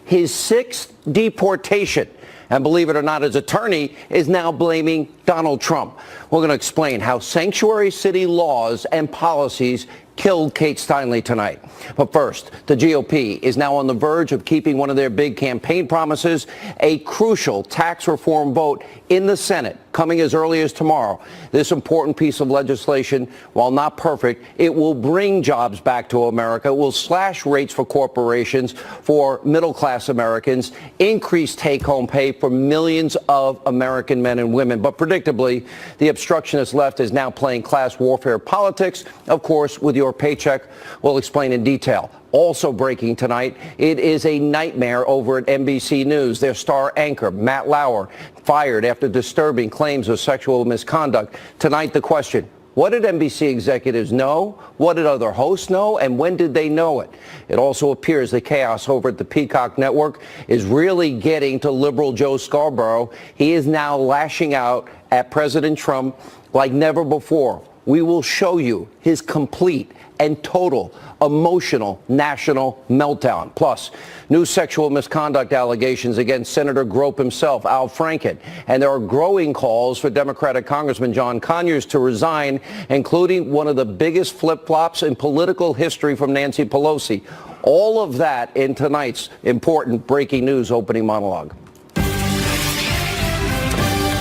his sixth deportation. And believe it or not, his attorney is now blaming Donald Trump. We're going to explain how sanctuary city laws and policies killed Kate Steinle tonight. But first, the GOP is now on the verge of keeping one of their big campaign promises, a crucial tax reform vote in the Senate coming as early as tomorrow. This important piece of legislation, while not perfect, it will bring jobs back to America, it will slash rates for corporations, for middle-class Americans, increase take-home pay for millions of American men and women. But predictably, the obstructionist left is now playing class warfare politics, of course, with your paycheck. We'll explain in detail. Also breaking tonight, it is a nightmare over at NBC News. Their star anchor, Matt Lauer, fired after disturbing claims of sexual misconduct. Tonight, the question: what did NBC executives know? What did other hosts know? And when did they know it? It also appears the chaos over at the Peacock Network is really getting to liberal Joe Scarborough. He is now lashing out at President Trump like never before. We will show you his complete and total emotional national meltdown. Plus, new sexual misconduct allegations against Senator Grope himself, Al Franken. And there are growing calls for Democratic Congressman John Conyers to resign, including one of the biggest flip-flops in political history from Nancy Pelosi. All of that in tonight's important breaking news opening monologue.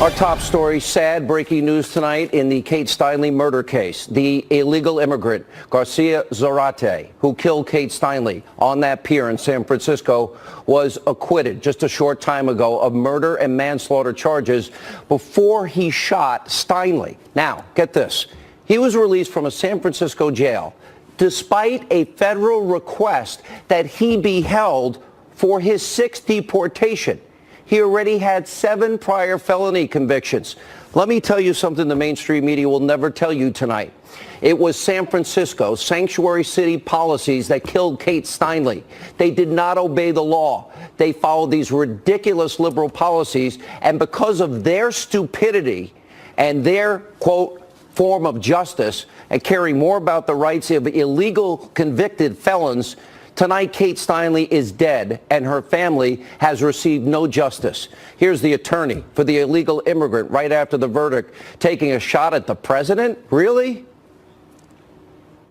Our top story, sad breaking news tonight in the Kate Steinle murder case. The illegal immigrant, Garcia Zarate, who killed Kate Steinle on that pier in San Francisco, was acquitted just a short time ago of murder and manslaughter charges before he shot Steinle. Now, get this. He was released from a San Francisco jail despite a federal request that he be held for his sixth deportation. He already had 7 prior felony convictions. Let me tell you something the mainstream media will never tell you tonight. It was San Francisco sanctuary city policies that killed Kate Steinle. They did not obey the law. They followed these ridiculous liberal policies, and because of their stupidity and their, quote, form of justice and caring more about the rights of illegal convicted felons, tonight, Kate Steinle is dead, and her family has received no justice. Here's the attorney for the illegal immigrant right after the verdict, taking a shot at the president? Really?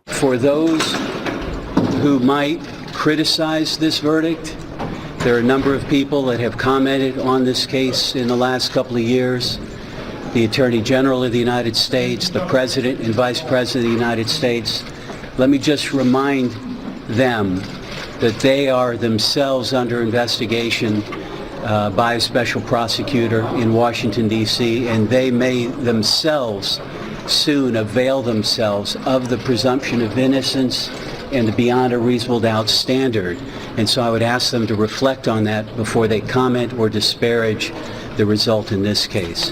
For those who might criticize this verdict, there are a number of people that have commented on this case in the last couple of years. The Attorney General of the United States, the President and Vice President of the United States. Let me just remind them that they are themselves under investigation by a special prosecutor in Washington, D.C., and they may themselves soon avail themselves of the presumption of innocence and the beyond a reasonable doubt standard. And so I would ask them to reflect on that before they comment or disparage the result in this case.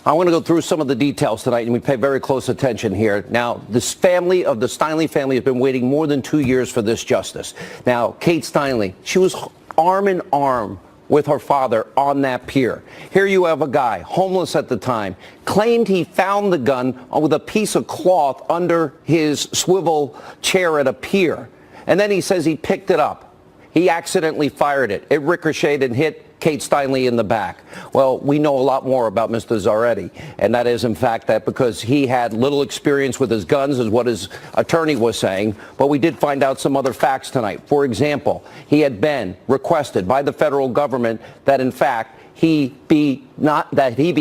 I want to go through some of the details tonight, and we pay very close attention here. Now, this family of the Steinle family has been waiting more than 2 years for this justice. Now, Kate Steinle, she was arm in arm with her father on that pier. Here you have a guy, homeless at the time, claimed he found the gun with a piece of cloth under his swivel chair at a pier. And then he says he picked it up. He accidentally fired it. It ricocheted and hit Kate Steinle in the back. Well, we know a lot more about Mr. Zarate, and that is, in fact, that because he had little experience with his guns, is what his attorney was saying, but we did find out some other facts tonight. For example, he had been requested by the federal government that, in fact, he be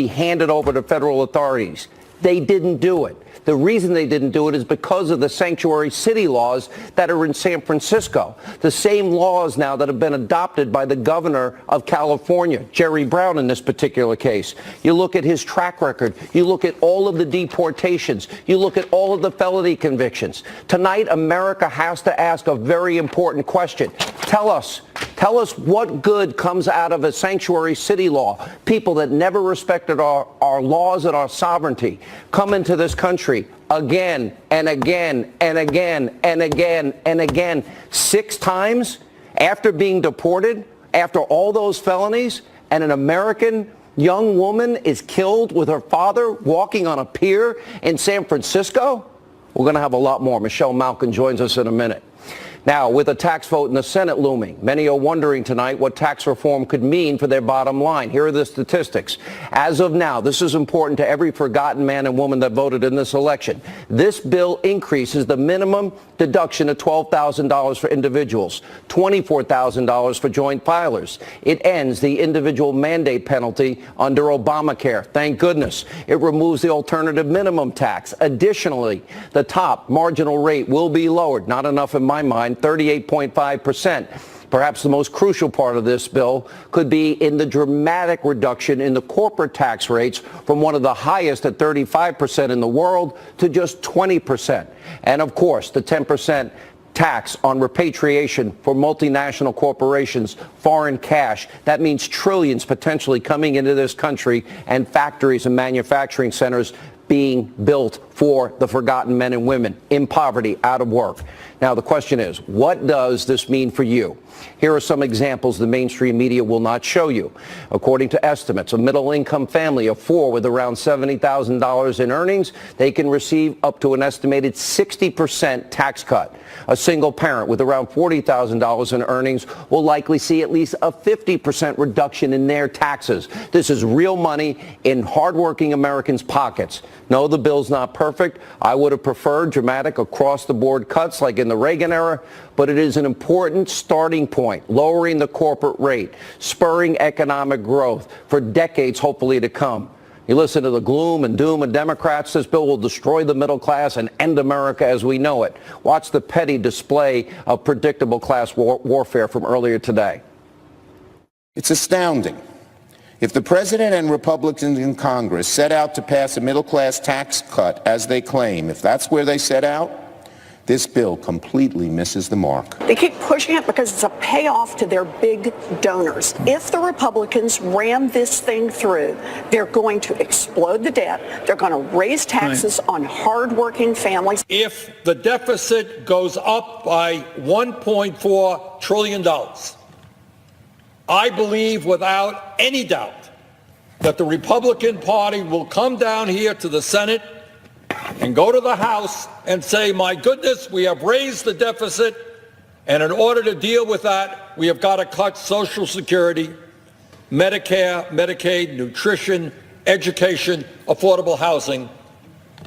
handed over to federal authorities. They didn't do it. The reason they didn't do it is because of the sanctuary city laws that are in San Francisco. The same laws now that have been adopted by the governor of California, Jerry Brown, in this particular case. You look at his track record. You look at all of the deportations. You look at all of the felony convictions. Tonight, America has to ask a very important question. Tell us what good comes out of a sanctuary city law. People that never respected our laws and our sovereignty come into this country again and again and again and again and again, 6 times after being deported, after all those felonies, and an American young woman is killed with her father walking on a pier in San Francisco? We're going to have a lot more. Michelle Malkin joins us in a minute. Now, with a tax vote in the Senate looming, many are wondering tonight what tax reform could mean for their bottom line. Here are the statistics. As of now, this is important to every forgotten man and woman that voted in this election. This bill increases the minimum deduction to $12,000 for individuals, $24,000 for joint filers. It ends the individual mandate penalty under Obamacare. Thank goodness. It removes the alternative minimum tax. Additionally, the top marginal rate will be lowered. Not enough in my mind, 38.5%. Perhaps the most crucial part of this bill could be in the dramatic reduction in the corporate tax rates from one of the highest at 35% in the world to just 20%. And of course, the 10% tax on repatriation for multinational corporations, foreign cash. That means trillions potentially coming into this country and factories and manufacturing centers being built for the forgotten men and women in poverty, out of work. Now, the question is, what does this mean for you? Here are some examples the mainstream media will not show you. According to estimates, a middle-income family of four with around $70,000 in earnings, they can receive up to an estimated 60% tax cut. A single parent with around $40,000 in earnings will likely see at least a 50% reduction in their taxes. This is real money in hardworking Americans' pockets. No, the bill's not perfect. I would have preferred dramatic across-the-board cuts like in the Reagan era, but it is an important starting point, lowering the corporate rate, spurring economic growth for decades, hopefully, to come. You listen to the gloom and doom of Democrats, this bill will destroy the middle class and end America as we know it. Watch the petty display of predictable class warfare from earlier today. It's astounding. If the president and Republicans in Congress set out to pass a middle-class tax cut, as they claim, if that's where they set out, this bill completely misses the mark. They keep pushing it because it's a payoff to their big donors. If the Republicans ram this thing through, they're going to explode the debt. They're going to raise taxes on hardworking families. If the deficit goes up by $1.4 trillion, I believe without any doubt that the Republican Party will come down here to the Senate and go to the House and say, my goodness, we have raised the deficit, and in order to deal with that, we have got to cut Social Security, Medicare, Medicaid, nutrition, education, affordable housing,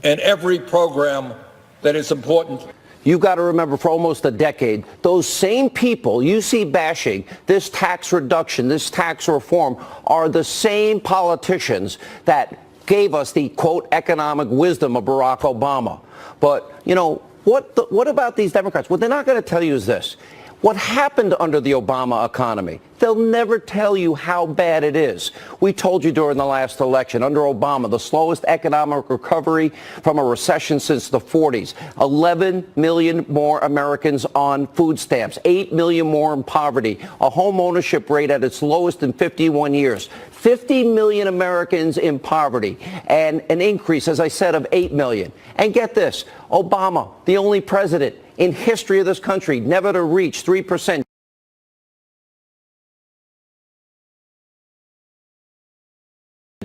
and every program that is important. You've got to remember, for almost a decade, those same people you see bashing this tax reduction, this tax reform, are the same politicians that gave us the, quote, economic wisdom of Barack Obama. But, you know, what about these Democrats? What they're not going to tell you is this. What happened under the Obama economy? They'll never tell you how bad it is. We told you during the last election, under Obama, the slowest economic recovery from a recession since the 40s. 11 million more Americans on food stamps, 8 million more in poverty, a home ownership rate at its lowest in 51 years, 50 million Americans in poverty, and an increase, as I said, of 8 million. And get this, Obama, the only president in history of this country never to reach 3%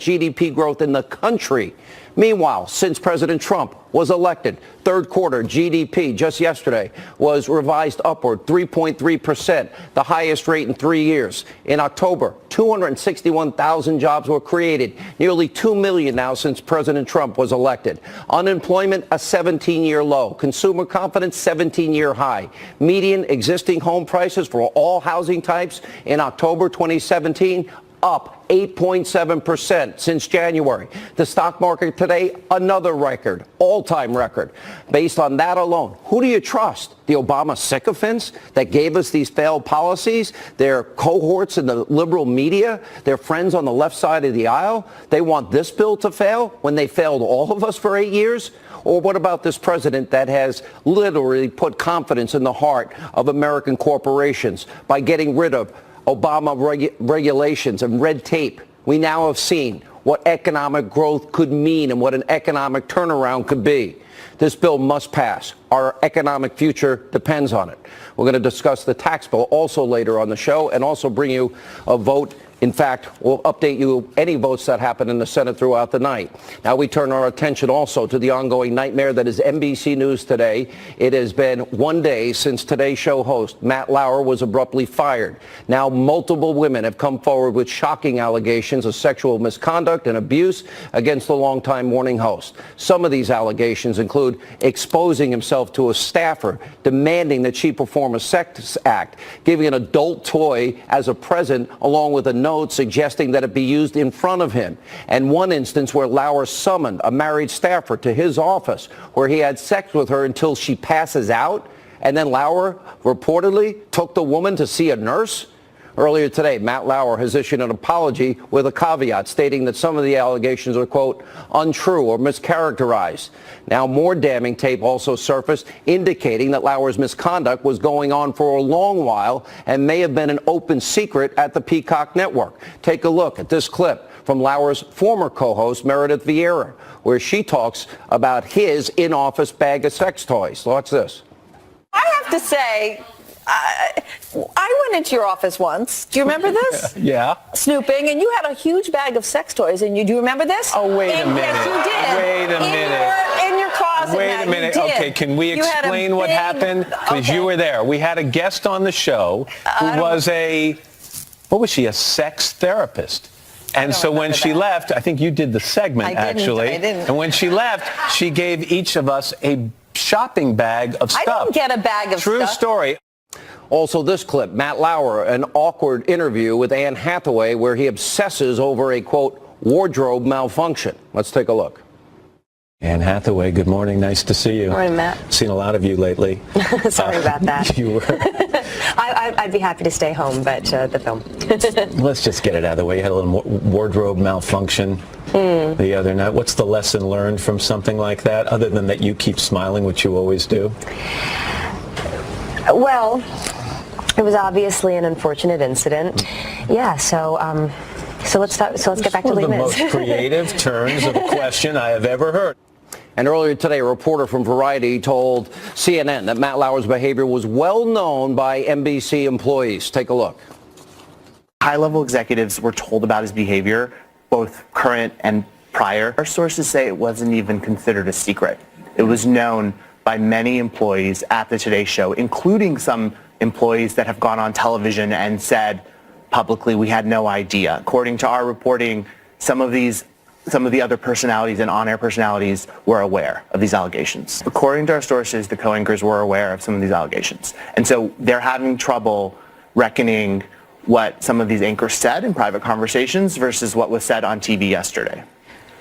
GDP growth in the country. Meanwhile, since President Trump was elected, third quarter GDP just yesterday was revised upward 3.3%, the highest rate in 3 years. In October, 261,000 jobs were created, nearly 2 million now since President Trump was elected. Unemployment, a 17-year low. Consumer confidence, 17-year high. Median existing home prices for all housing types in October 2017, up 8.7% since January. The stock market today, another record, all-time record. Based on that alone, who do you trust? The Obama sycophants that gave us these failed policies? Their cohorts in the liberal media? Their friends on the left side of the aisle? They want this bill to fail when they failed all of us for 8 years? Or what about this president that has literally put confidence in the heart of American corporations by getting rid of Obama regulations and red tape? We now have seen what economic growth could mean and what an economic turnaround could be. This bill must pass. Our economic future depends on it. We're going to discuss the tax bill also later on the show and also bring you a vote In fact, we'll update you any votes that happen in the Senate throughout the night. Now we turn our attention also to the ongoing nightmare that is NBC News today. It has been 1 day since Today's Show host Matt Lauer was abruptly fired. Now multiple women have come forward with shocking allegations of sexual misconduct and abuse against the longtime morning host. Some of these allegations include exposing himself to a staffer, demanding that she perform a sex act, giving an adult toy as a present along with a note suggesting that it be used in front of him. And one instance where Lauer summoned a married staffer to his office where he had sex with her until she passes out. And then Lauer reportedly took the woman to see a nurse. Earlier today, Matt Lauer has issued an apology with a caveat stating that some of the allegations are, quote, untrue or mischaracterized. Now, more damning tape also surfaced indicating that Lauer's misconduct was going on for a long while and may have been an open secret at the Peacock network. Take a look at this clip from Lauer's former co-host, Meredith Vieira, where she talks about his in-office bag of sex toys. Watch this. I have to say, I went into your office once. Do you remember this? Yeah. Snooping, and you had a huge bag of sex toys, and do you remember this? Oh, wait a minute. Yes, you did. Wait a minute. In your closet. Wait a minute. You did. Okay, can we You had a explain what big- happened? Because Okay. you were there. We had a guest on the show who was what was she, a sex therapist? And so when she left, I think you did the segment, I didn't. And when she left, she gave each of us a shopping bag of stuff. I didn't get a bag of True stuff. story. Also this clip, Matt Lauer, an awkward interview with Anne Hathaway where he obsesses over a, quote, wardrobe malfunction. Let's take a look. Anne Hathaway, good morning. Nice to see you. Morning, Matt. Seen a lot of you lately. Sorry about that. You were. I'd be happy to stay home, but the film. Let's just get it out of the way. You had a little more wardrobe malfunction the other night. What's the lesson learned from something like that, other than that you keep smiling, which you always do? Well, it was obviously an unfortunate incident. Yeah, so let's get back to One of Les the Mis. most creative turns of a question I have ever heard. And earlier today, a reporter from Variety told CNN that Matt Lauer's behavior was well known by NBC employees. Take a look. High-level executives were told about his behavior, both current and prior. Our sources say it wasn't even considered a secret. It was known by many employees at the Today Show, including some employees that have gone on television and said publicly we had no idea. According to our reporting, some of the other personalities and on-air personalities were aware of these allegations. According to our sources, the co-anchors were aware of some of these allegations. And so they're having trouble reckoning what some of these anchors said in private conversations versus what was said on TV yesterday.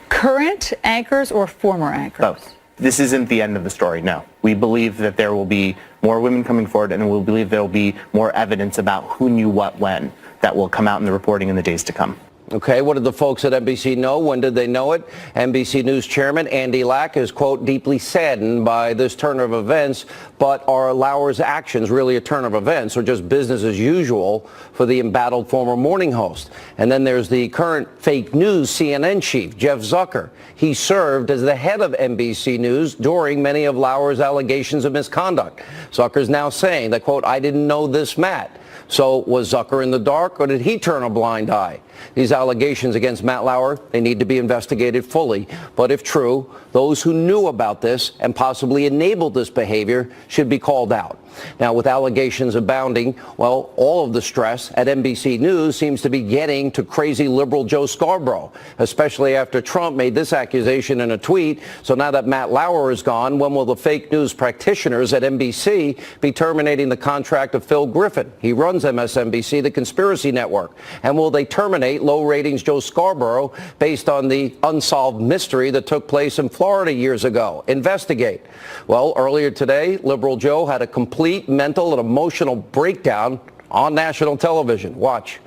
Current anchors or former anchors? Both. This isn't the end of the story, no. We believe that there will be more women coming forward, and we believe there will be more evidence about who knew what when that will come out in the reporting in the days to come. Okay, what did the folks at NBC know? When did they know it? NBC News Chairman Andy Lack is, quote, deeply saddened by this turn of events, but are Lauer's actions really a turn of events or just business as usual for the embattled former morning host? And then there's the current fake news CNN chief, Jeff Zucker. He served as the head of NBC News during many of Lauer's allegations of misconduct. Zucker's now saying that, quote, I didn't know this, Matt. So was Zucker in the dark, or did he turn a blind eye? These allegations against Matt Lauer, they need to be investigated fully. But if true, those who knew about this and possibly enabled this behavior should be called out. Now, with allegations abounding, well, all of the stress at NBC News seems to be getting to crazy liberal Joe Scarborough, especially after Trump made this accusation in a tweet. So now that Matt Lauer is gone, when will the fake news practitioners at NBC be terminating the contract of Phil Griffin? He runs MSNBC, the conspiracy network. And will they terminate low ratings Joe Scarborough based on the unsolved mystery that took place in Florida years ago? Investigate. Well, earlier today, liberal Joe had a complete mental and emotional breakdown on national television. Watch.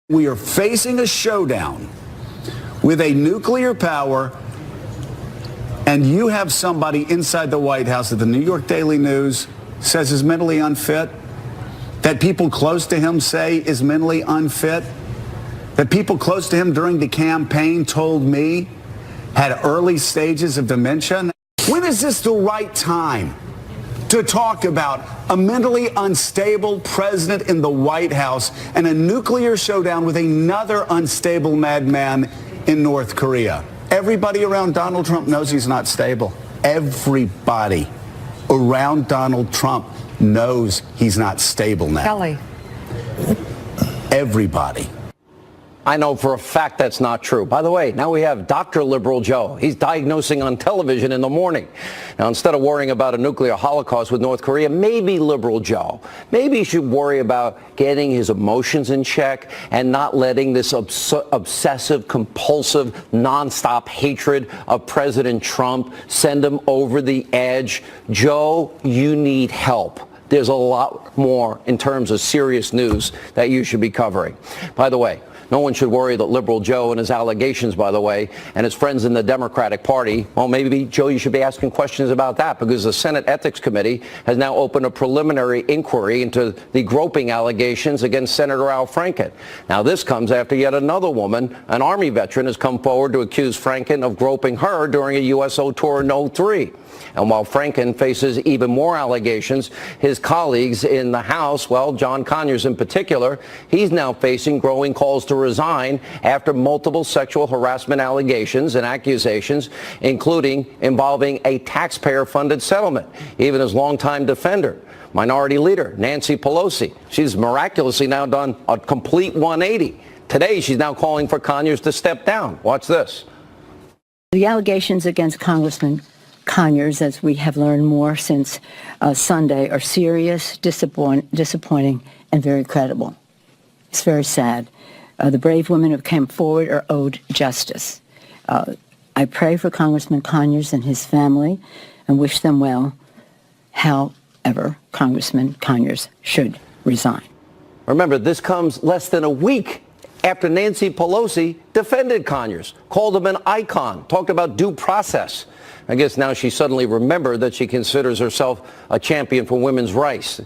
We are facing a showdown with a nuclear power, and you have somebody inside the White House that the New York Daily News says is mentally unfit, that people close to him say is mentally unfit, that people close to him during the campaign told me had early stages of dementia. When is this the right time to talk about a mentally unstable president in the White House and a nuclear showdown with another unstable madman in North Korea. Everybody around Donald Trump knows he's not stable. Everybody around Donald Trump knows he's not stable now. Kelly. Everybody. I know for a fact that's not true. By the way, now we have Dr. Liberal Joe. He's diagnosing on television in the morning. Now, instead of worrying about a nuclear holocaust with North Korea, maybe Liberal Joe, maybe he should worry about getting his emotions in check and not letting this obsessive, compulsive, nonstop hatred of President Trump send him over the edge. Joe, you need help. There's a lot more in terms of serious news that you should be covering. By the way, no one should worry that Liberal Joe and his allegations, by the way, and his friends in the Democratic Party, well, maybe, Joe, you should be asking questions about that because the Senate Ethics Committee has now opened a preliminary inquiry into the groping allegations against Senator Al Franken. Now, this comes after yet another woman, an Army veteran, has come forward to accuse Franken of groping her during a USO tour in 03. And while Franken faces even more allegations, his colleagues in the House, well, John Conyers in particular, he's now facing growing calls to resign after multiple sexual harassment allegations and accusations, including involving a taxpayer-funded settlement. Even his longtime defender, Minority Leader Nancy Pelosi, she's miraculously now done a complete 180. Today, she's now calling for Conyers to step down. Watch this. The allegations against Congressman Conyers, as we have learned more since Sunday, are serious, disappointing, and very credible. It's very sad. The brave women who came forward are owed justice. I pray for Congressman Conyers and his family and wish them well. However, Congressman Conyers should resign. Remember, this comes less than a week after Nancy Pelosi defended Conyers, called him an icon, talked about due process. I guess now she suddenly remembered that she considers herself a champion for women's rights.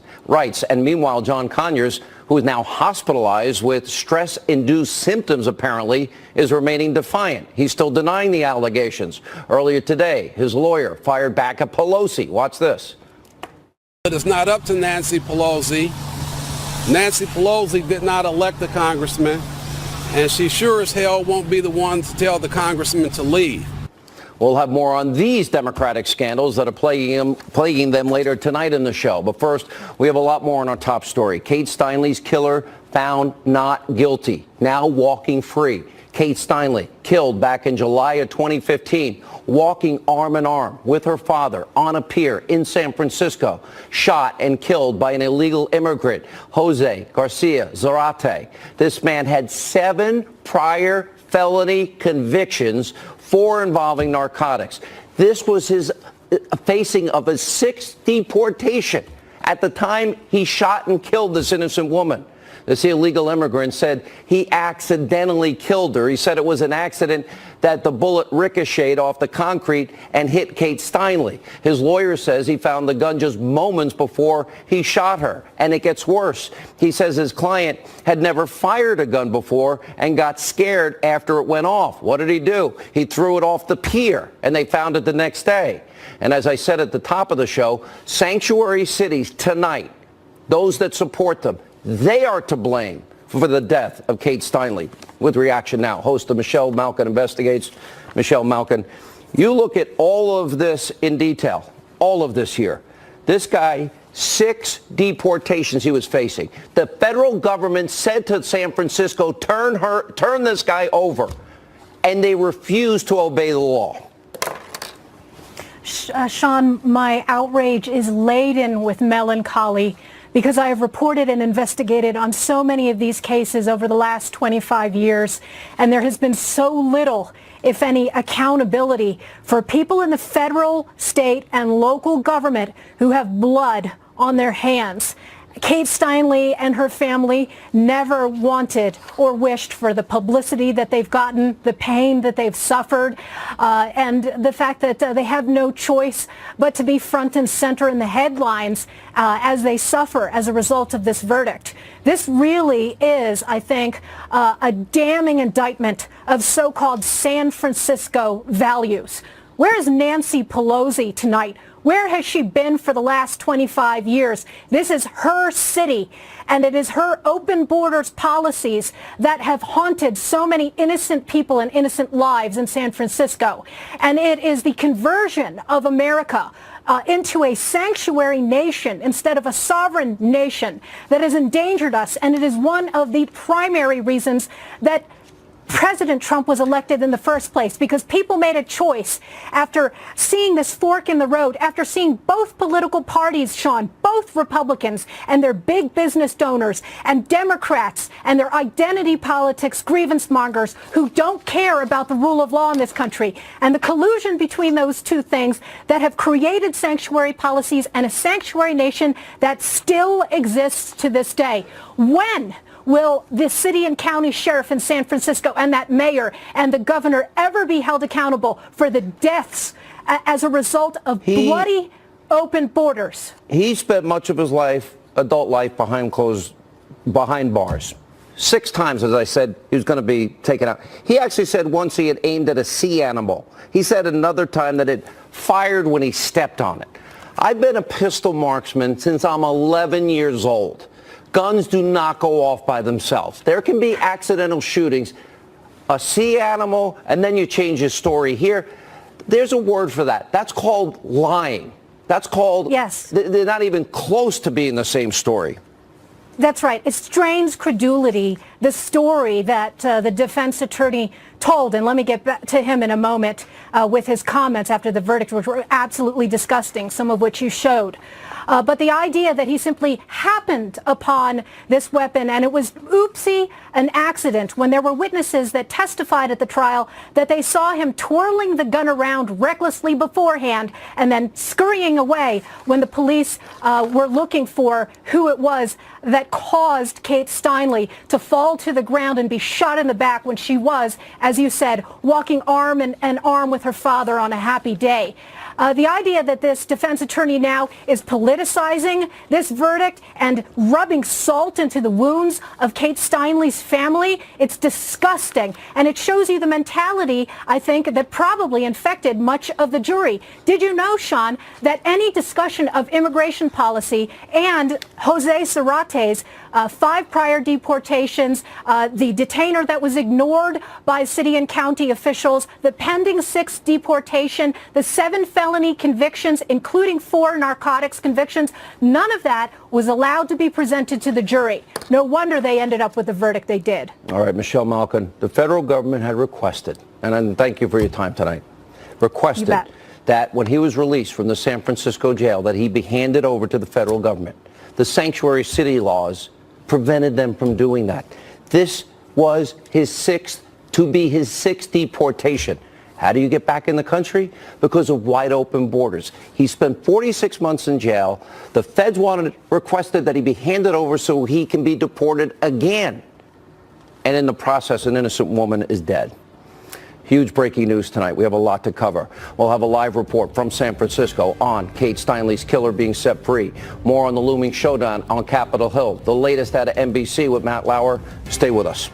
And meanwhile, John Conyers, who is now hospitalized with stress-induced symptoms, apparently, is remaining defiant. He's still denying the allegations. Earlier today, his lawyer fired back at Pelosi. Watch this. It is not up to Nancy Pelosi. Nancy Pelosi did not elect the congressman, and she sure as hell won't be the one to tell the congressman to leave. We'll have more on these Democratic scandals that are plaguing them later tonight in the show. But first, we have a lot more on our top story. Kate Steinle's killer found not guilty, now walking free. Kate Steinle, killed back in July of 2015, walking arm in arm with her father on a pier in San Francisco, shot and killed by an illegal immigrant, Jose Garcia Zarate. This man had 7 prior felony convictions, 4 involving narcotics. This was his facing of a 6th deportation at the time he shot and killed this innocent woman. This illegal immigrant said he accidentally killed her. He said it was an accident that the bullet ricocheted off the concrete and hit Kate Steinle. His lawyer says he found the gun just moments before he shot her. And it gets worse. He says his client had never fired a gun before and got scared after it went off. What did he do? He threw it off the pier, and they found it the next day. And as I said at the top of the show, sanctuary cities tonight, those that support them, they are to blame for the death of Kate Steinle. With reaction now, host of Michelle Malkin Investigates. Michelle Malkin, you look at all of this in detail, all of this here. This guy, 6 deportations he was facing. The federal government said to San Francisco, turn this guy over, and they refused to obey the law. Sean, my outrage is laden with melancholy because I have reported and investigated on so many of these cases over the last 25 years, and there has been so little, if any, accountability for people in the federal, state, and local government who have blood on their hands. Kate Steinle and her family never wanted or wished for the publicity that they've gotten, the pain that they've suffered, and the fact that they have no choice but to be front and center in the headlines as they suffer as a result of this verdict. This really is, I think, a damning indictment of so-called San Francisco values. Where is Nancy Pelosi tonight? Where has she been for the last 25 years? This is her city, and it is her open borders policies that have haunted so many innocent people and innocent lives in San Francisco. And it is the conversion of America into a sanctuary nation instead of a sovereign nation that has endangered us. And it is one of the primary reasons that President Trump was elected in the first place, because people made a choice after seeing this fork in the road, after seeing both political parties, Sean, both Republicans and their big business donors and Democrats and their identity politics grievance mongers who don't care about the rule of law in this country, and the collusion between those two things that have created sanctuary policies and a sanctuary nation that still exists to this day. When will the city and county sheriff in San Francisco and that mayor and the governor ever be held accountable for the deaths as a result of bloody open borders? He spent much of his life, adult life, behind bars. 6 times, as I said, he was going to be taken out. He actually said once he had aimed at a sea animal. He said another time that it fired when he stepped on it. I've been a pistol marksman since I'm 11 years old. Guns do not go off by themselves. There can be accidental shootings, a sea animal, and then you change your story. Here, there's a word for that. That's called lying. That's called, yes. They're not even close to being the same story. That's right. It strains credulity, the story that the defense attorney told. And let me get back to him in a moment with his comments after the verdict, which were absolutely disgusting, some of which you showed. But the idea that he simply happened upon this weapon and it was, oopsie, an accident, when there were witnesses that testified at the trial that they saw him twirling the gun around recklessly beforehand and then scurrying away when the police were looking for who it was that caused Kate Steinle to fall to the ground and be shot in the back when she was, as you said, walking arm in arm with her father on a happy day. The idea that this defense attorney now is politicizing this verdict and rubbing salt into the wounds of Kate Steinle's family, it's disgusting. And it shows you the mentality, I think, that probably infected much of the jury. Did you know, Sean, that any discussion of immigration policy and Jose Zarate's 5 prior deportations, the detainer that was ignored by city and county officials, the pending 6th deportation, the 7 felony convictions, including 4 narcotics convictions, none of that was allowed to be presented to the jury. No wonder they ended up with the verdict they did. All right, Michelle Malkin, the federal government had requested, and thank you for your time tonight, requested that when he was released from the San Francisco jail that he be handed over to the federal government. The sanctuary city laws prevented them from doing that. This was his 6th deportation. How do you get back in the country? Because of wide open borders. He spent 46 months in jail. The feds requested that he be handed over so he can be deported again. And in the process, an innocent woman is dead. Huge breaking news tonight. We have a lot to cover. We'll have a live report from San Francisco on Kate Steinle's killer being set free. More on the looming showdown on Capitol Hill. The latest out of NBC with Matt Lauer. Stay with us.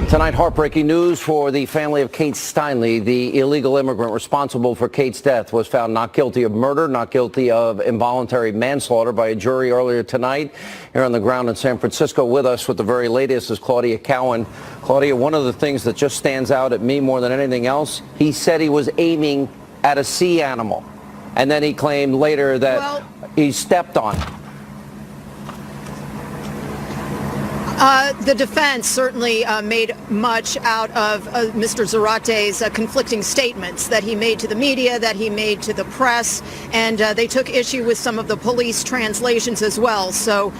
Tonight, heartbreaking news for the family of Kate Steinle. The illegal immigrant responsible for Kate's death was found not guilty of murder, not guilty of involuntary manslaughter by a jury earlier tonight. Here on the ground in San Francisco with us with the very latest is Claudia Cowan. Claudia, one of the things that just stands out at me more than anything else, he said he was aiming at a sea animal. And then he claimed later that he stepped on it. The defense certainly made much out of Mr. Zarate's conflicting statements that he made to the media, that he made to the press, and they took issue with some of the police translations as well. So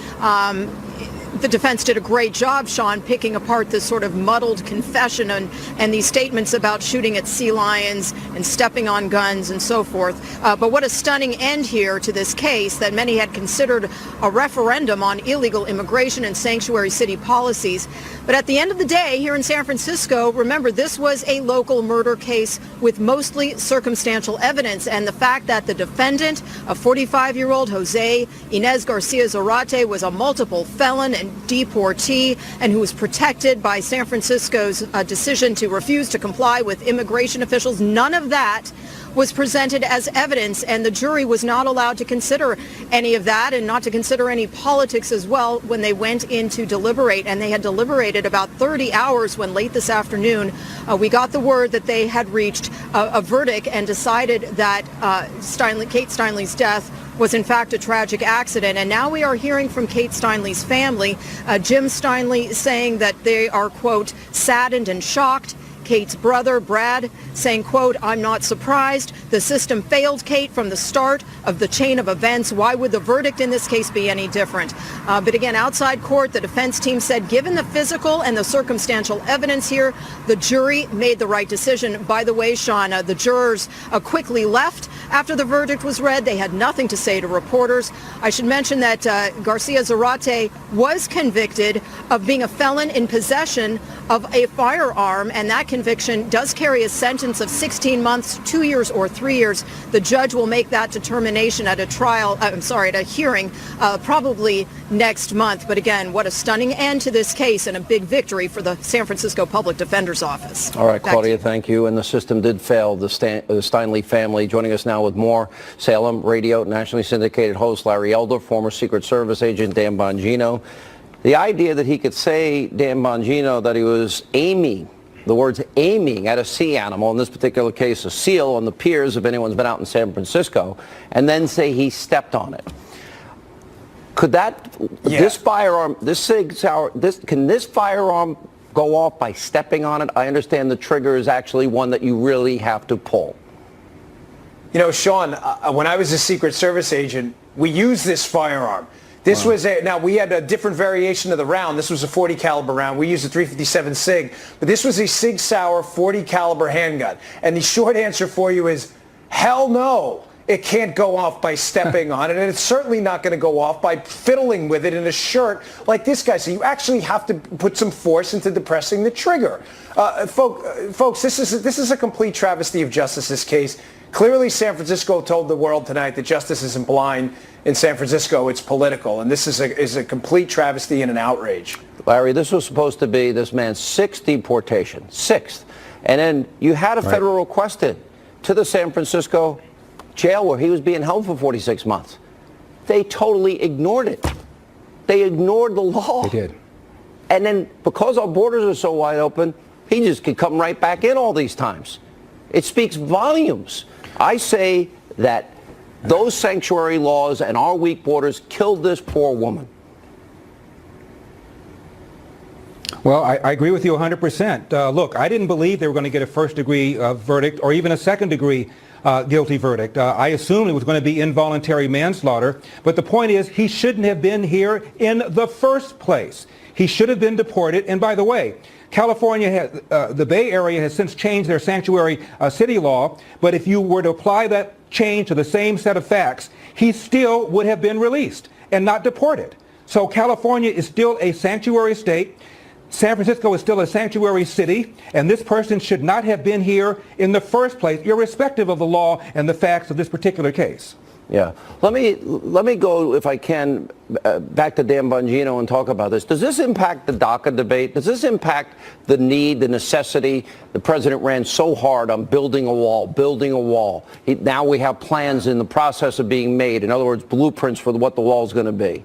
the defense did a great job, Sean, picking apart this sort of muddled confession and these statements about shooting at sea lions and stepping on guns and so forth. But what a stunning end here to this case that many had considered a referendum on illegal immigration and sanctuary city community policies. But at the end of the day, here in San Francisco, remember, this was a local murder case with mostly circumstantial evidence. And the fact that the defendant, a 45-year-old Jose Inez Garcia Zarate, was a multiple felon and deportee and who was protected by San Francisco's decision to refuse to comply with immigration officials, none of that was presented as evidence, and the jury was not allowed to consider any of that and not to consider any politics as well when they went in to deliberate. And they had deliberated about 30 hours when late this afternoon we got the word that they had reached a verdict and decided that Kate Steinle's death was in fact a tragic accident. And now we are hearing from Kate Steinle's family, Jim Steinle saying that they are, quote, saddened and shocked. Kate's brother, Brad, saying, quote, I'm not surprised. The system failed Kate from the start of the chain of events. Why would the verdict in this case be any different? But again, outside court, the defense team said, given the physical and the circumstantial evidence here, the jury made the right decision. By the way, Sean, the jurors quickly left after the verdict was read. They had nothing to say to reporters. I should mention that Garcia Zarate was convicted of being a felon in possession of a firearm, and that conviction does carry a sentence of 16 months, 2 years, or 3 years. The judge will make that determination at a hearing probably next month. But again, what a stunning end to this case and a big victory for the San Francisco Public Defender's Office. All right, Claudia, thank you. And the system did fail. The Steinle family joining us now with more. Salem radio nationally syndicated host Larry Elder, former Secret Service agent Dan Bongino. The idea that he could say, Dan Bongino, that he was aiming, the words aiming at a sea animal, in this particular case a seal, on the piers, if anyone's been out in San Francisco, and then say he stepped on it. Could that, this firearm, can this firearm go off by stepping on it? I understand the trigger is actually one that you really have to pull. You know, Sean, when I was a Secret Service agent, we used this firearm. This was now we had a different variation of the round. This was a 40 caliber round. We used a 357 SIG, but this was a Sig Sauer 40 caliber handgun. And the short answer for you is, hell no. It can't go off by stepping on it, and it's certainly not going to go off by fiddling with it in a shirt like this guy. So you actually have to put some force into depressing the trigger. Folks, this is a complete travesty of justice, this case. Clearly, San Francisco told the world tonight that justice isn't blind. In San Francisco, it's political, and this is a complete travesty and an outrage. Larry, this was supposed to be this man's sixth deportation, sixth. And then you had a federal request in to the San Francisco jail where he was being held for 46 months. They totally ignored it. They ignored the law. They did. And then because our borders are so wide open, he just could come right back in all these times. It speaks volumes. I say that those sanctuary laws and our weak borders killed this poor woman. Well, I agree with you 100%. Look, I didn't believe they were going to get a first-degree verdict or even a second-degree guilty verdict. I assumed it was going to be involuntary manslaughter. But the point is, he shouldn't have been here in the first place. He should have been deported. And by the way, California, the Bay Area has since changed their sanctuary city law. But if you were to apply that change to the same set of facts, he still would have been released and not deported. So California is still a sanctuary state. San Francisco is still a sanctuary city, and this person should not have been here in the first place, irrespective of the law and the facts of this particular case. Yeah. Let me go, if I can, back to Dan Bongino and talk about this. Does this impact the DACA debate? Does this impact the need, the necessity? The president ran so hard on building a wall, building a wall. Now we have plans in the process of being made. In other words, blueprints for what the wall is going to be.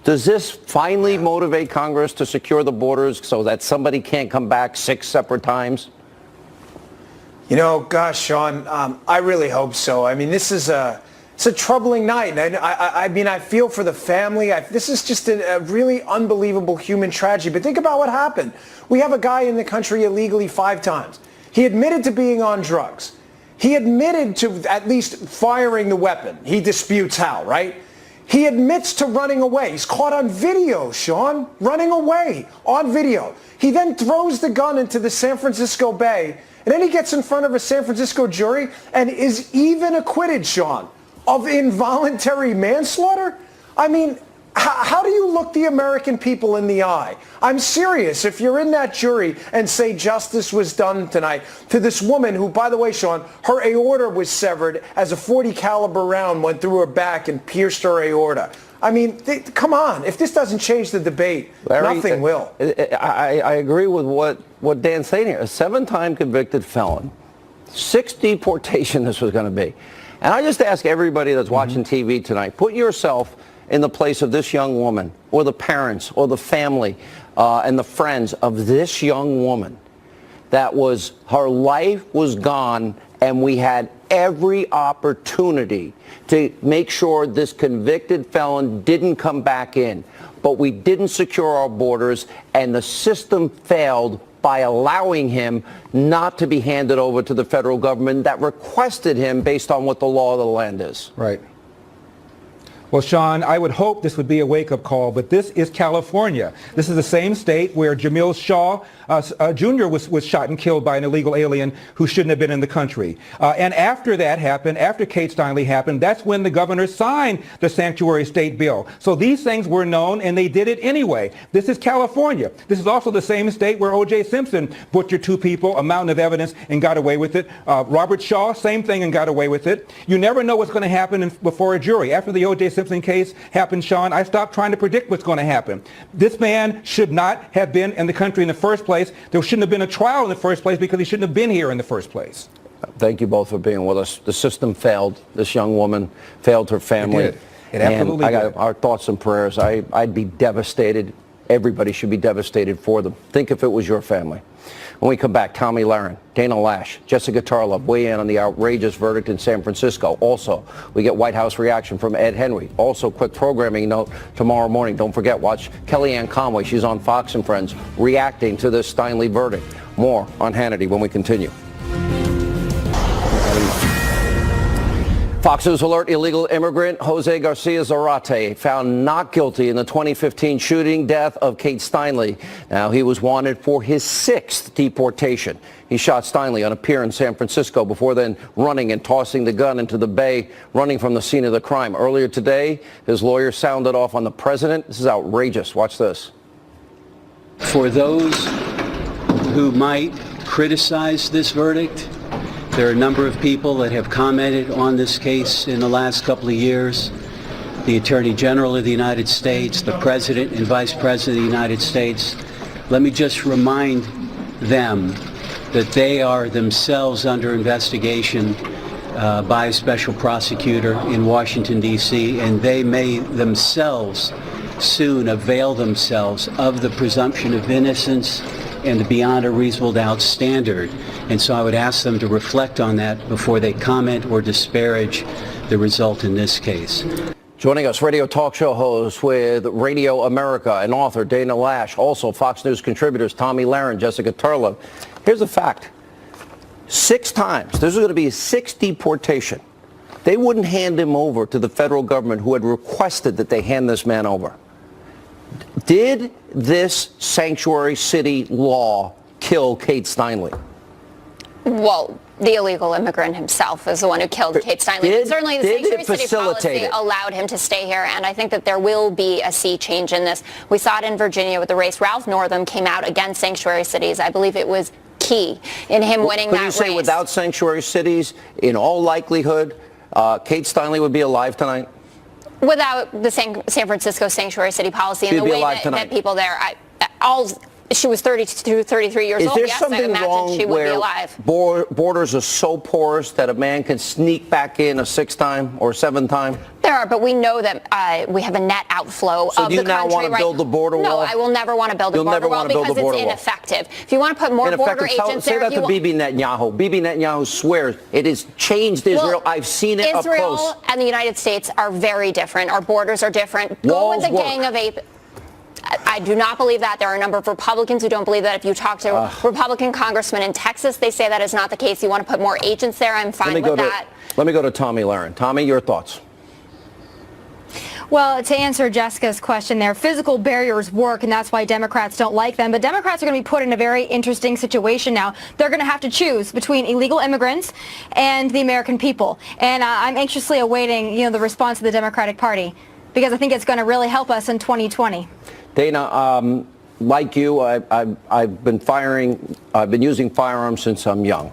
Does this finally motivate Congress to secure the borders so that somebody can't come back 6 separate times? You know, gosh, Sean, I really hope so. I mean, it's a troubling night. I mean, I feel for the family. This is just a really unbelievable human tragedy. But think about what happened. We have a guy in the country illegally 5 times. He admitted to being on drugs. He admitted to at least firing the weapon. He disputes how, right? He admits to running away. He's caught on video, Sean, running away on video. He then throws the gun into the San Francisco Bay, and then he gets in front of a San Francisco jury and is even acquitted, Sean, of involuntary manslaughter? I mean, How do you look the American people in the eye? I'm serious. If you're in that jury and say justice was done tonight to this woman who, by the way, Sean, her aorta was severed as a .40 caliber round went through her back and pierced her aorta. I mean, come on. If this doesn't change the debate, Larry, nothing will. I agree with what Dan's saying here. A 7-time convicted felon, 6 deportation this was going to be. And I just ask everybody that's watching TV tonight, put yourself in the place of this young woman or the parents or the family and the friends of this young woman that was, her life was gone, and we had every opportunity to make sure this convicted felon didn't come back in. But we didn't secure our borders, and the system failed by allowing him not to be handed over to the federal government that requested him based on what the law of the land is. Right. Well, Sean, I would hope this would be a wake-up call, but this is California. This is the same state where Jamil Shaw Jr. was shot and killed by an illegal alien who shouldn't have been in the country. And after that happened, after Kate Steinle happened, that's when the governor signed the sanctuary state bill. So these things were known, and they did it anyway. This is California. This is also the same state where O.J. Simpson butchered 2 people, a mountain of evidence, and got away with it. Robert Shaw, same thing, and got away with it. You never know what's going to happen before a jury. After the O.J. Simpson case happened, Sean, I stopped trying to predict what's going to happen. This man should not have been in the country in the first place. There shouldn't have been a trial in the first place because he shouldn't have been here in the first place. Thank you both for being with us. The system failed. This young woman failed her family. It did. It absolutely and I did. got our thoughts and prayers. I'd be devastated. Everybody should be devastated for them. Think if it was your family. When we come back, Tomi Lahren, Dana Loesch, Jessica Tarlov weigh in on the outrageous verdict in San Francisco. Also, we get White House reaction from Ed Henry. Also, quick programming note tomorrow morning. Don't forget, watch Kellyanne Conway. She's on Fox and Friends reacting to this Steinle verdict. More on Hannity when we continue. Fox News alert, illegal immigrant Jose Garcia Zarate found not guilty in the 2015 shooting death of Kate Steinle. Now, he was wanted for his 6th deportation. He shot Steinle on a pier in San Francisco before then running and tossing the gun into the bay, running from the scene of the crime. Earlier today, his lawyer sounded off on the president. This is outrageous. Watch this. For those who might criticize this verdict, there are a number of people that have commented on this case in the last couple of years. The Attorney General of the United States, the President and Vice President of the United States. Let me just remind them that they are themselves under investigation by a special prosecutor in Washington, D.C., and they may themselves soon avail themselves of the presumption of innocence and the beyond a reasonable doubt standard. And so I would ask them to reflect on that before they comment or disparage the result in this case. Joining us, radio talk show host with Radio America and author Dana Loesch, also Fox News contributors Tomi Lahren, Jessica Tarlov. Here's the fact. 6 times, this is going to be a 6th deportation. They wouldn't hand him over to the federal government who had requested that they hand this man over. Did this sanctuary city law kill Kate Steinle? Well, the illegal immigrant himself is the one who killed Kate Steinle. Certainly the sanctuary city policy allowed him to stay here, and I think that there will be a sea change in this. We saw it in Virginia with the race. Ralph Northam came out against sanctuary cities. I believe it was key in him winning that race. Could you say without sanctuary cities, in all likelihood, Kate Steinle would be alive tonight? Without the San Francisco sanctuary city policy and the way that people there, she was 32, 33 years old. Yes, I imagine she would be alive. Borders are so porous that a man can sneak back in a 6th time or 7th time? There are, but we know that we have a net outflow of the country. So do you now want to build the border wall? No, I will never want to build a border wall because it's ineffective. If you want to put more border agents there, say that to Bibi Netanyahu. Bibi Netanyahu swears it has changed Israel. I've seen it up close. Israel and the United States are very different. Our borders are different. Go with the gang of 8. I do not believe that. There are a number of Republicans who don't believe that. If you talk to Republican congressmen in Texas, they say that is not the case. You want to put more agents there, I'm fine with that. Let me go to Tomi Lahren. Tomi, your thoughts? Well, to answer Jessica's question there, physical barriers work, and that's why Democrats don't like them. But Democrats are going to be put in a very interesting situation now. They're going to have to choose between illegal immigrants and the American people. And I'm anxiously awaiting, the response of the Democratic Party. because I think it's going to really help us in 2020. Dana, like you, I've been using firearms since I'm young.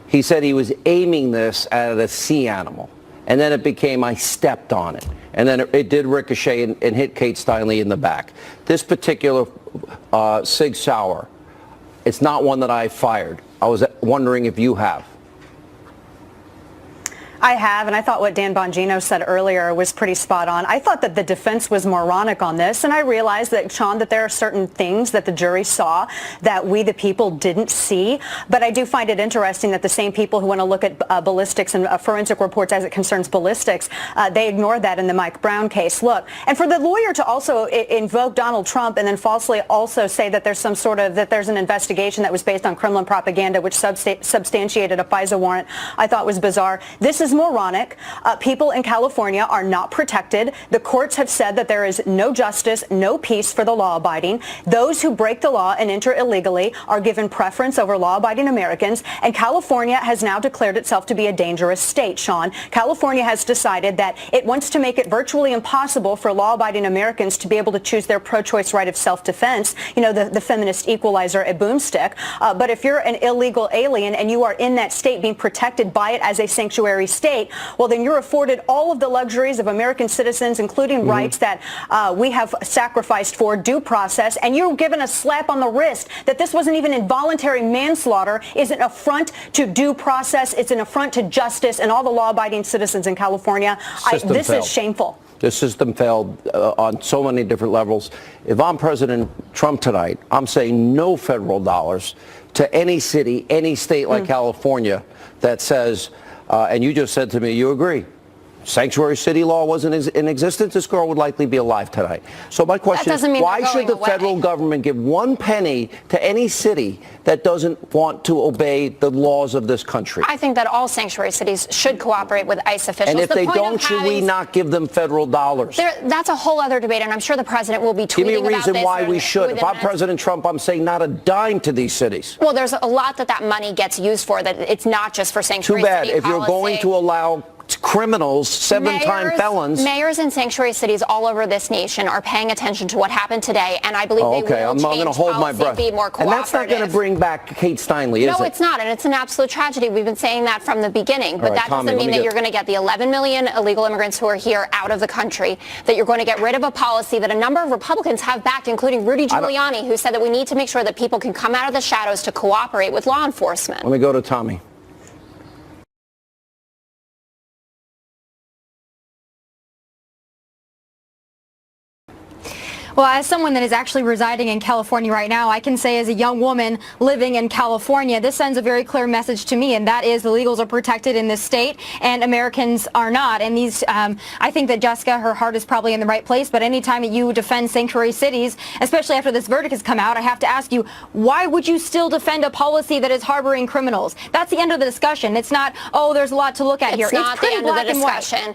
He said he was aiming this at a sea animal, and then it became I stepped on it, and then it did ricochet and hit Kate Steinle in the back. This particular Sig Sauer, it's not one that I fired. I was wondering if you have. I have, and I thought what Dan Bongino said earlier was pretty spot on. I thought that the defense was moronic on this, and I realized that, Sean, that there are certain things that the jury saw that we, the people, didn't see. But I do find it interesting that the same people who want to look at ballistics and forensic reports as it concerns ballistics, they ignored that in the Mike Brown case. Look, and for the lawyer to also invoke Donald Trump and then falsely also say that there's some sort of, that there's an investigation that was based on Kremlin propaganda which substantiated a FISA warrant, I thought was bizarre. This is moronic. People in California are not protected. The courts have said that there is no justice, no peace for the law-abiding. Those who break the law and enter illegally are given preference over law-abiding Americans, and California has now declared itself to be a dangerous state, Sean. California has decided that it wants to make it virtually impossible for law-abiding Americans to be able to choose their pro-choice right of self-defense, you know, the feminist equalizer, a boomstick. But if you're an illegal alien and you are in that state being protected by it as a sanctuary state, well, then you're afforded all of the luxuries of American citizens, including rights that we have sacrificed for, due process, and you're given a slap on the wrist that this wasn't even involuntary manslaughter is an affront to due process. It's an affront to justice and all the law-abiding citizens in California. This is shameful. This system failed on so many different levels. If I'm President Trump tonight, I'm saying no federal dollars to any city, any state like California that says, and you just said to me, you agree, sanctuary city law wasn't in existence, this girl would likely be alive tonight. So my question is, why should the federal government give 1 penny to any city that doesn't want to obey the laws of this country? I think that all sanctuary cities should cooperate with ICE officials. And if they don't, should we not give them federal dollars? That's a whole other debate, and I'm sure the president will be tweeting about this. Give me a reason why we should. If I'm President Trump, I'm saying not a dime to these cities. Well, there's a lot that money gets used for, that it's not just for sanctuary city policy. Too bad. If you're going to allow criminals, seven-time felons. Mayors in sanctuary cities all over this nation are paying attention to what happened today, and I believe they will change going to hold my breath. Be more cooperative. And that's not going to bring back Kate Steinle, is it? No, it's not, and it's an absolute tragedy. We've been saying that from the beginning, but that doesn't mean that you're going to get the 11 million illegal immigrants who are here out of the country, that you're going to get rid of a policy that a number of Republicans have backed, including Rudy Giuliani, who said that we need to make sure that people can come out of the shadows to cooperate with law enforcement. Let me go to Tommy. Well, as someone that is actually residing in California right now, I can say as a young woman living in California, this sends a very clear message to me, and that is illegals are protected in this state and Americans are not. And these, I think that Jessica, her heart is probably in the right place, but anytime that you defend sanctuary cities, especially after this verdict has come out, I have to ask you, why would you still defend a policy that is harboring criminals? That's the end of the discussion. It's not, oh, there's a lot to look at here. It's not the end of the discussion.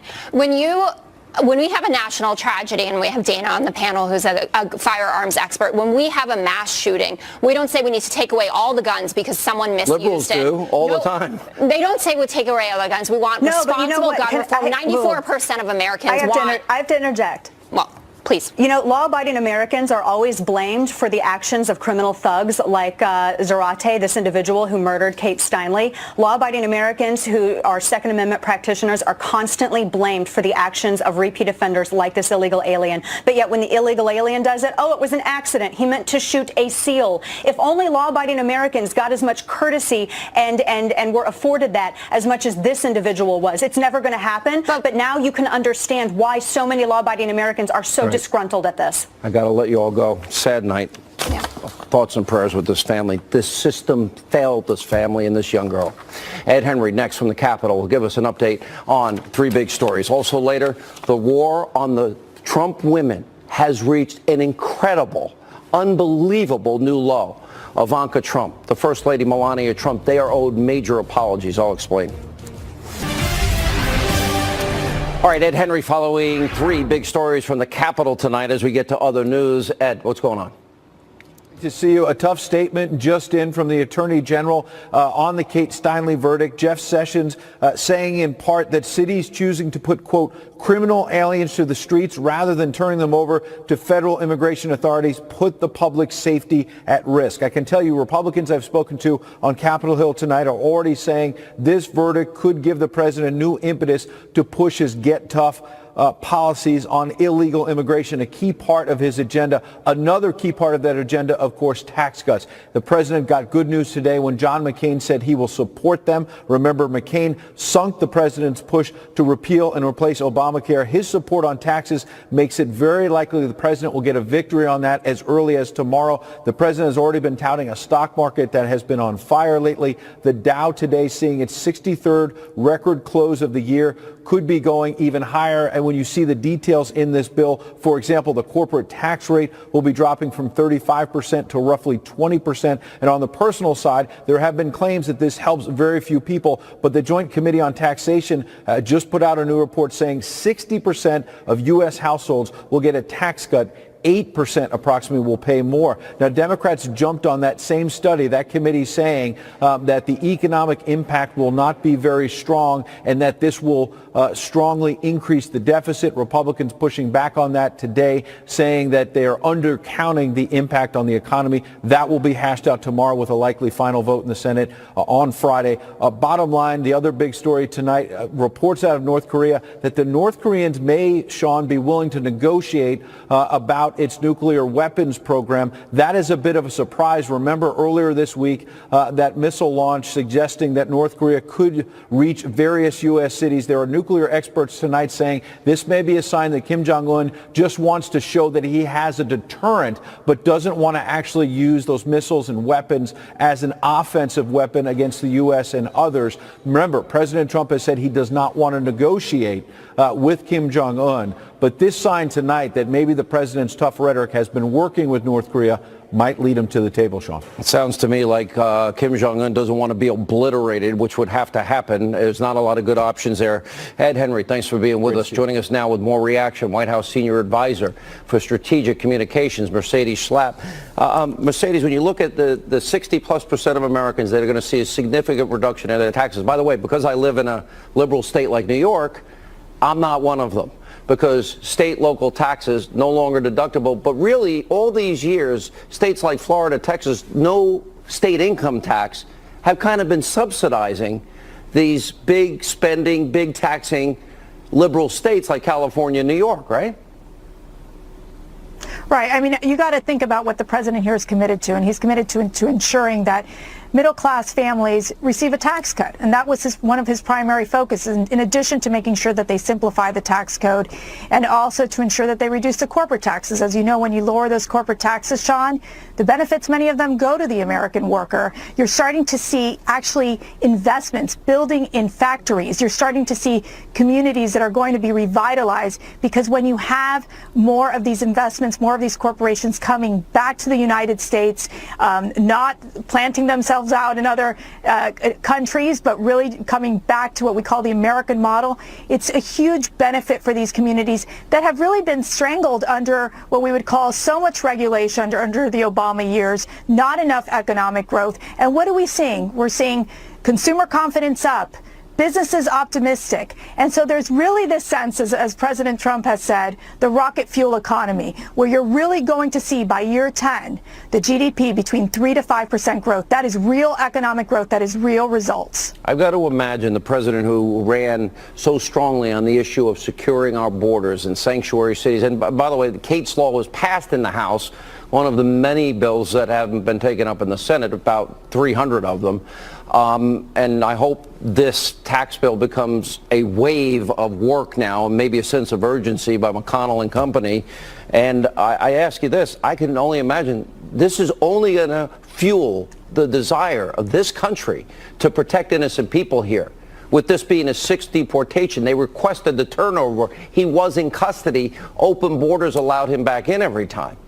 When we have a national tragedy, and we have Dana on the panel who's a firearms expert, when we have a mass shooting, we don't say we need to take away all the guns because someone misused Liberals do all the time. They don't say we take away all the guns. We want responsible gun reform. 94% of Americans want. I have to interject. Well, please. You know, law-abiding Americans are always blamed for the actions of criminal thugs like Zarate, this individual who murdered Kate Steinle. Law-abiding Americans who are Second Amendment practitioners are constantly blamed for the actions of repeat offenders like this illegal alien. But yet when the illegal alien does it, oh, it was an accident. He meant to shoot a SEAL. If only law-abiding Americans got as much courtesy and were afforded that as much as this individual was. It's never going to happen. But now you can understand why so many law-abiding Americans are so disgruntled at this. I got to let you all go. Sad night. Yeah. Thoughts and prayers with this family. This system failed this family and this young girl. Ed Henry, next from the Capitol, will give us an update on 3 big stories. Also later, the war on the Trump women has reached an incredible, unbelievable new low. Ivanka Trump, the First Lady Melania Trump, they are owed major apologies. I'll explain. All right, Ed Henry following 3 big stories from the Capitol tonight as we get to other news. Ed, what's going on? To see you. A tough statement just in from the Attorney General on the Kate Steinle verdict. Jeff Sessions saying in part that cities choosing to put, quote, criminal aliens to the streets rather than turning them over to federal immigration authorities put the public safety at risk. I can tell you Republicans I've spoken to on Capitol Hill tonight are already saying this verdict could give the president new impetus to push his get tough policies on illegal immigration, a key part of his agenda. Another key part of that agenda, of course, tax cuts. The president got good news today when John McCain said he will support them. Remember, McCain sunk the president's push to repeal and replace Obamacare. His support on taxes makes it very likely the president will get a victory on that as early as tomorrow. The president has already been touting a stock market that has been on fire lately. The Dow today seeing its 63rd record close of the year, could be going even higher. And when you see the details in this bill, for example, the corporate tax rate will be dropping from 35% to roughly 20%. And on the personal side, there have been claims that this helps very few people. But the Joint Committee on Taxation just put out a new report saying 60% of U.S. households will get a tax cut. 8% approximately will pay more. Now, Democrats jumped on that same study, that committee saying that the economic impact will not be very strong and that this will strongly increase the deficit. Republicans pushing back on that today, saying that they are undercounting the impact on the economy. That will be hashed out tomorrow with a likely final vote in the Senate on Friday. Bottom line, the other big story tonight, reports out of North Korea that the North Koreans may, Sean, be willing to negotiate about its nuclear weapons program. That is a bit of a surprise. Remember earlier this week that missile launch suggesting that North Korea could reach various U.S. cities. There are nuclear experts tonight saying this may be a sign that Kim Jong-un just wants to show that he has a deterrent, but doesn't want to actually use those missiles and weapons as an offensive weapon against the U.S. and others. Remember, President Trump has said he does not want to negotiate with Kim Jong-un. But this sign tonight that maybe the president's tough rhetoric has been working with North Korea might lead him to the table, Sean. It sounds to me like Kim Jong-un doesn't want to be obliterated, which would have to happen. There's not a lot of good options there. Ed Henry, thanks for being with us. Joining us now with more reaction, White House Senior Advisor for Strategic Communications, Mercedes Schlapp. Mercedes, when you look at the 60+% of Americans that are going to see a significant reduction in their taxes, by the way, because I live in a liberal state like New York, I'm not one of them, because state local taxes no longer deductible. But really, all these years, states like Florida, Texas, no state income tax, have kind of been subsidizing these big spending, big taxing liberal states like California and New York, right? Right. I mean, you got to think about what the president here is committed to, and he's committed to ensuring that middle-class families receive a tax cut. And that was one of his primary focuses, in addition to making sure that they simplify the tax code and also to ensure that they reduce the corporate taxes. As you know, when you lower those corporate taxes, Sean, the benefits, many of them go to the American worker. You're starting to see actually investments building in factories. You're starting to see communities that are going to be revitalized, because when you have more of these investments, more of these corporations coming back to the United States, not planting themselves out in other countries, but really coming back to what we call the American model, it's a huge benefit for these communities that have really been strangled under what we would call so much regulation under the Obama years, not enough economic growth. And what are we seeing? We're seeing consumer confidence up, businesses optimistic. And so there's really this sense, as President Trump has said, the rocket fuel economy, where you're really going to see by year 10 the GDP between 3 to 5% growth. That is real economic growth. That is real results. I've got to imagine the president who ran so strongly on the issue of securing our borders and sanctuary cities. And by the way, Kate's law was passed in the House, one of the many bills that haven't been taken up in the Senate, about 300 of them. And I hope this tax bill becomes a wave of work now, and maybe a sense of urgency by McConnell and company. And I ask you this, I can only imagine this is only going to fuel the desire of this country to protect innocent people here. With this being a sixth deportation, they requested the turnover. He was in custody. Open borders allowed him back in every time.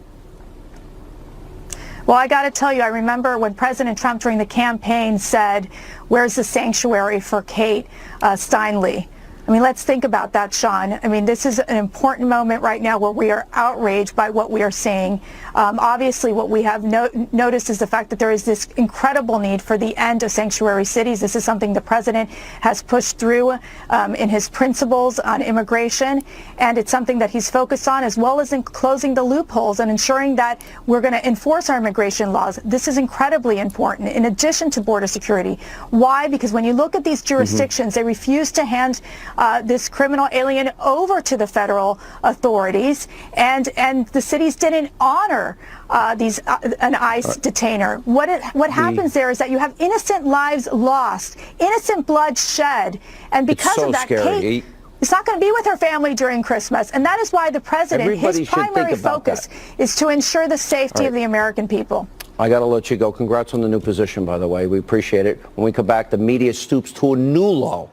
Well, I got to tell you, I remember when President Trump during the campaign said, "Where's the sanctuary for Kate Steinle?" I mean, let's think about that, Sean. I mean, this is an important moment right now where we are outraged by what we are seeing. Obviously, what we have noticed is the fact that there is this incredible need for the end of sanctuary cities. This is something the president has pushed through in his principles on immigration, and it's something that he's focused on, as well as in closing the loopholes and ensuring that we're going to enforce our immigration laws. This is incredibly important, in addition to border security. Why? Because when you look at these jurisdictions, they refuse to hand this criminal alien over to the federal authorities, and the cities didn't honor an ICE detainer. What happens there is that you have innocent lives lost, innocent blood shed, and because of that, Kate is not going to be with her family during Christmas, and that is why the president, his primary focus is to ensure the safety of the American people. I got to let you go. Congrats on the new position, by the way. We appreciate it. When we come back, the media stoops to a new low,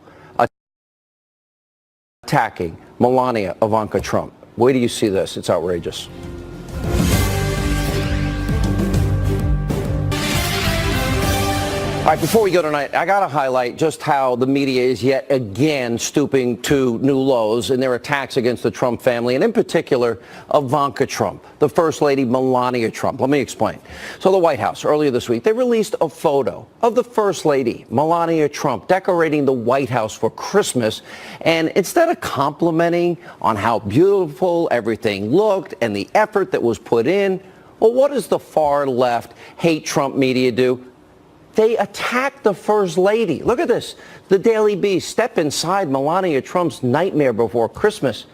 attacking Melania, Ivanka Trump. Where do you see this? It's outrageous. All right, before we go tonight, I got to highlight just how the media is yet again stooping to new lows in their attacks against the Trump family, and in particular, Ivanka Trump, the First Lady Melania Trump. Let me explain. So the White House, earlier this week, they released a photo of the First Lady, Melania Trump, decorating the White House for Christmas. And instead of complimenting on how beautiful everything looked and the effort that was put in, well, what does the far left hate Trump media do? They attack the First Lady. Look at this. The Daily Beast, step inside Melania Trump's nightmare before Christmas.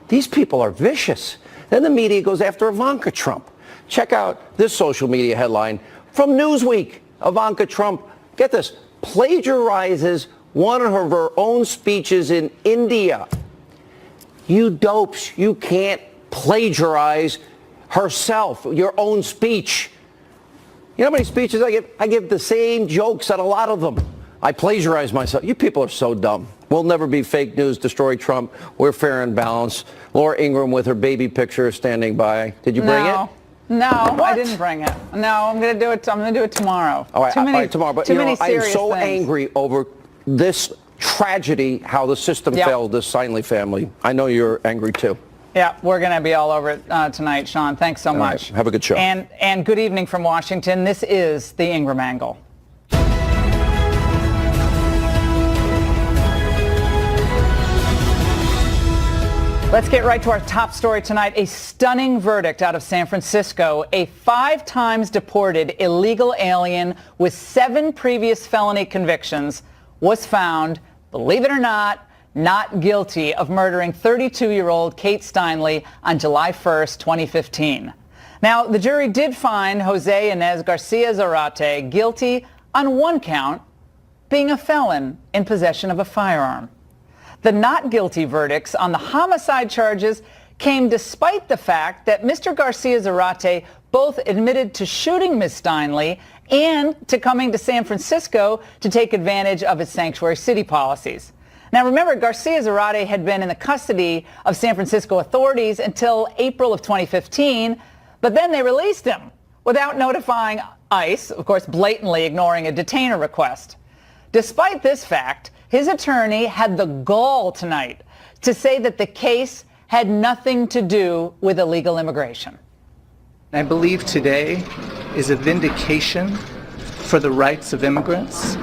These people are vicious. Then the media goes after Ivanka Trump. Check out this social media headline from Newsweek. Ivanka Trump, get this, plagiarizes one of her own speeches in India. You dopes, you can't plagiarize herself, your own speech. You know how many speeches I give? I give the same jokes at a lot of them. I plagiarize myself. You people are so dumb. We'll never be fake news, destroy Trump. We're fair and balanced. Laura Ingraham with her baby picture standing by. Did you bring it? No, I didn't bring it. No, I'm going to do it. I'm going to do it tomorrow. All right, tomorrow. But too you know, many I am serious so things. angry over this tragedy, how the system failed this Steinle family. I know you're angry too. Yeah, we're going to be all over it tonight, Sean. Thanks so much. Right, have a good show. And good evening from Washington. This is the Ingraham Angle. Let's get right to our top story tonight. A stunning verdict out of San Francisco. A 5 times deported illegal alien with 7 previous felony convictions was found, believe it or not guilty of murdering 32-year-old Kate Steinle on July 1st, 2015. Now, the jury did find Jose Inez Garcia Zarate guilty on 1 count, being a felon in possession of a firearm. The not guilty verdicts on the homicide charges came despite the fact that Mr. Garcia Zarate both admitted to shooting Ms. Steinle and to coming to San Francisco to take advantage of its sanctuary city policies. Now, remember, Garcia Zarate had been in the custody of San Francisco authorities until April of 2015, but then they released him without notifying ICE, of course, blatantly ignoring a detainer request. Despite this fact, his attorney had the gall tonight to say that the case had nothing to do with illegal immigration. I believe today is a vindication for the rights of immigrants,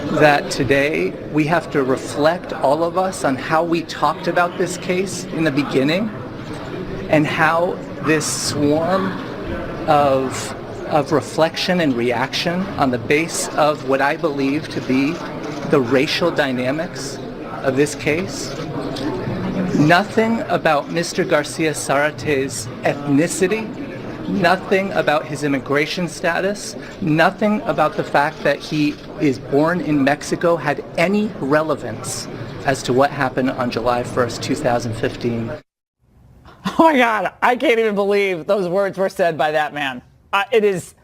that today we have to reflect, all of us, on how we talked about this case in the beginning and how this swarm of reflection and reaction on the base of what I believe to be the racial dynamics of this case. Nothing about Mr. Garcia Zarate's ethnicity, nothing about his immigration status, nothing about the fact that he is born in Mexico had any relevance as to what happened on July 1st, 2015. Oh my God, I can't even believe those words were said by that man. It is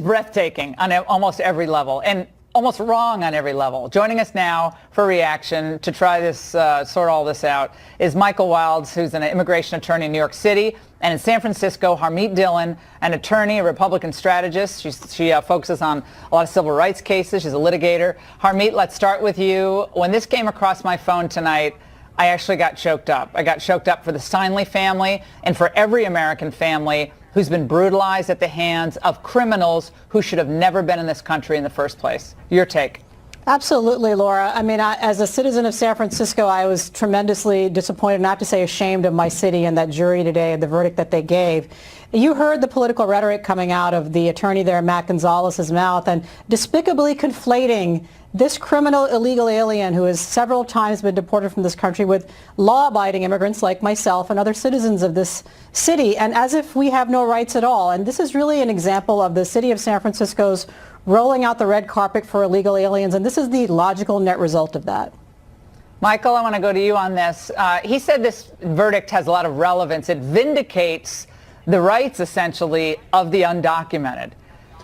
breathtaking on almost every level. And almost wrong on every level. Joining us now for reaction to try this, sort all this out, is Michael Wilds, who's an immigration attorney in New York City, and in San Francisco, Harmeet Dillon, an attorney, a Republican strategist. She focuses on a lot of civil rights cases. She's a litigator. Harmeet, let's start with you. When this came across my phone tonight, I actually got choked up. I got choked up for the Steinle family and for every American family who's been brutalized at the hands of criminals who should have never been in this country in the first place. Your take. Absolutely, Laura. I mean, as a citizen of San Francisco, I was tremendously disappointed, not to say ashamed, of my city and that jury today, the verdict that they gave. You heard the political rhetoric coming out of the attorney there, Matt Gonzalez's mouth, and despicably conflating this criminal illegal alien who has several times been deported from this country with law-abiding immigrants like myself and other citizens of this city, and as if we have no rights at all. And this is really an example of the city of San Francisco's rolling out the red carpet for illegal aliens, and this is the logical net result of that. Michael, I want to go to you on this. He said this verdict has a lot of relevance. It vindicates the rights, essentially, of the undocumented.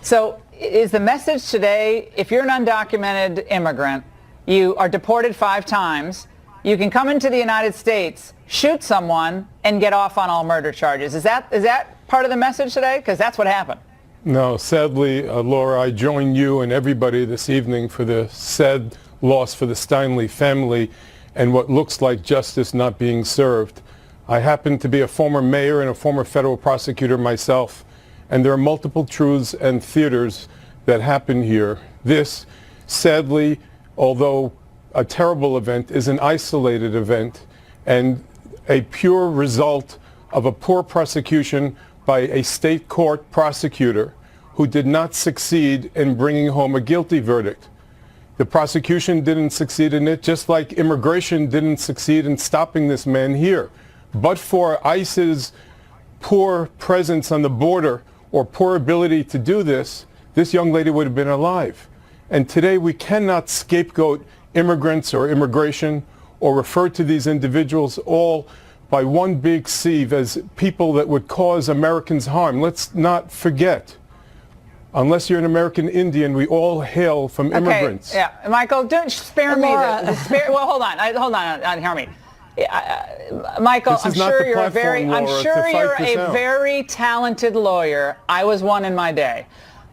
So is the message today, if you're an undocumented immigrant, you are deported 5 times, you can come into the United States, shoot someone, and get off on all murder charges? Is that part of the message today? Because that's what happened. No, sadly, Laura, I join you and everybody this evening for the sad loss for the Steinle family and what looks like justice not being served. I happen to be a former mayor and a former federal prosecutor myself, and there are multiple truths and theaters that happen here. This, sadly, although a terrible event, is an isolated event and a pure result of a poor prosecution by a state court prosecutor who did not succeed in bringing home a guilty verdict. The prosecution didn't succeed in it, just like immigration didn't succeed in stopping this man here. But for ICE's poor presence on the border or poor ability to do this, this young lady would have been alive. And today we cannot scapegoat immigrants or immigration or refer to these individuals all by one big sieve as people that would cause Americans harm. Let's not forget, unless you're an American Indian, we all hail from immigrants. Okay, yeah. Michael, don't spare me well, hold on, Harmeet. Michael, I'm sure you're a very talented lawyer. I was one in my day.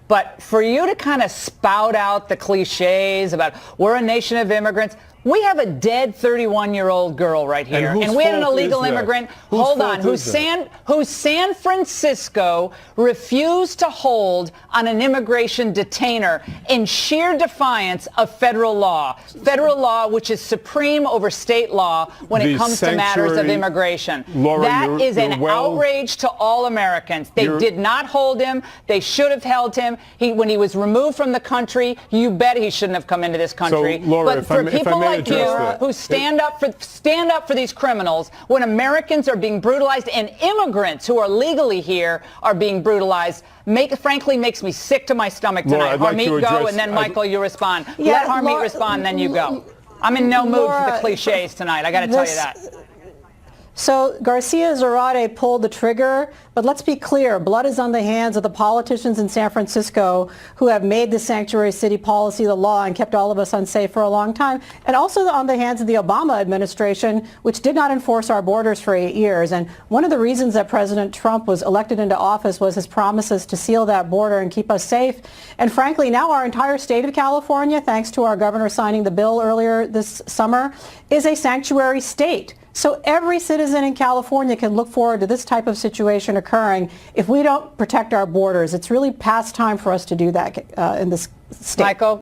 But for you to kind of spout out the cliches about we're a nation of immigrants, we have a dead 31-year-old girl right here, and we had an illegal immigrant, whose San Francisco refused to hold on an immigration detainer in sheer defiance of federal law, which is supreme over state law when it comes to matters of immigration. Laura, that is an outrage to all Americans. They did not hold him. They should have held him. When he was removed from the country, you bet he shouldn't have come into this country. So, Laura, but for people like you who stand up for these criminals, when Americans are being brutalized and immigrants who are legally here are being brutalized, frankly makes me sick to my stomach tonight. Laura, Harmeet, go, and then Michael, you respond. Let Harmeet respond, then you go. I'm in no mood for the cliches tonight. I got to tell you that. So Garcia Zarate pulled the trigger, but let's be clear, blood is on the hands of the politicians in San Francisco who have made the sanctuary city policy the law and kept all of us unsafe for a long time, and also on the hands of the Obama administration, which did not enforce our borders for 8 years. And one of the reasons that President Trump was elected into office was his promises to seal that border and keep us safe. And frankly, now our entire state of California, thanks to our governor signing the bill earlier this summer, is a sanctuary state. So every citizen in California can look forward to this type of situation occurring if we don't protect our borders. It's really past time for us to do that in this state. Michael?